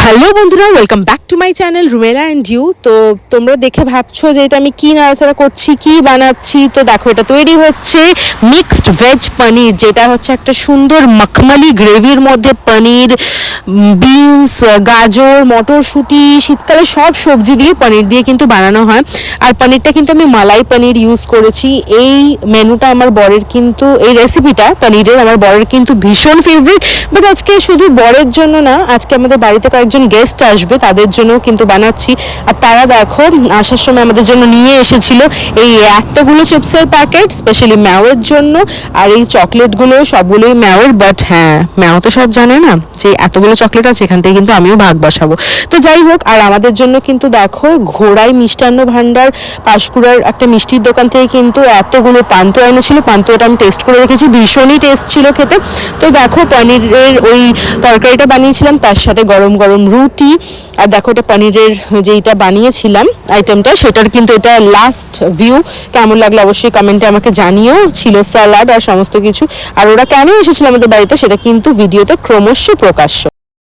Hello বন্ধুরা, welcome back to my channel Rumela and you. তো তোমরা দেখে ভাবছো যে এটা আমি কি নাড়াচাড়া করছি, কি বানাচ্ছি। তো দেখো, এটা তৈরি হচ্ছে মিক্সড ভেজ পনির, যেটা হচ্ছে একটা সুন্দর মখমলি গ্রেভির মধ্যে পনির, বিনস, গাজর, মটরশুঁটি, শীতকালে সব সবজি দিয়ে পনির দিয়ে কিন্তু বানানো হয়। আর পনিরটা কিন্তু আমি মালাই পনির ইউজ করেছি। এই মেনুটা আমার বরের কিন্তু, এই রেসিপিটা পনিরের আমার বরের কিন্তু ভীষণ ফেভারিট। বাট আজকে শুধু বরের জন্য না, আজকে আমাদের বাড়িতে কয়েকজন গেস্ট আসবে, তাদের জন্যও কিন্তু বানাচ্ছি। আর তারা দেখো আসার সময় আমাদের জন্য নিয়ে এসেছিল এই এতগুলো চিপসের প্যাকেট, স্পেশালি ম্যাওয়ের জন্য। আর এই চকলেটগুলো সবগুলোই ম্যাওয়ের, বাট হ্যাঁ, ম্যাও তো সব জানে না যে এতগুলো চকলেট আছে, এখান থেকে কিন্তু আমিও ভাগ বসাবো। তো যাই হোক, আর আমাদের জন্য কিন্তু দেখো ঘোড়াই মিষ্টান্ন ভাণ্ডার পাঁশকুড়ার একটা মিষ্টির দোকান থেকে কিন্তু এতগুলো পান্তো এনেছিল। পান্তুটা আমি টেস্ট করে রেখেছি, ভীষণই টেস্ট ছিল খেতে। তো দেখো পনিরের ওই তরকারিটা বানিয়েছিলাম, তার সাথে গরম গরম রুটি। আর দেখো এটা পনিরের যেইটা বানিয়েছিলাম আইটেমটা, সেটার কিন্তু এটা লাস্ট ভিউ। কেমন লাগলো অবশ্যই কমেন্টে আমাকে জানিও। ছিল স্যালাড আর সমস্ত কিছু। আর ওরা কেন এসেছিল আমাদের বাড়িতে সেটা কিন্তু ভিডিওতে ক্রমশ প্রকাশ্য।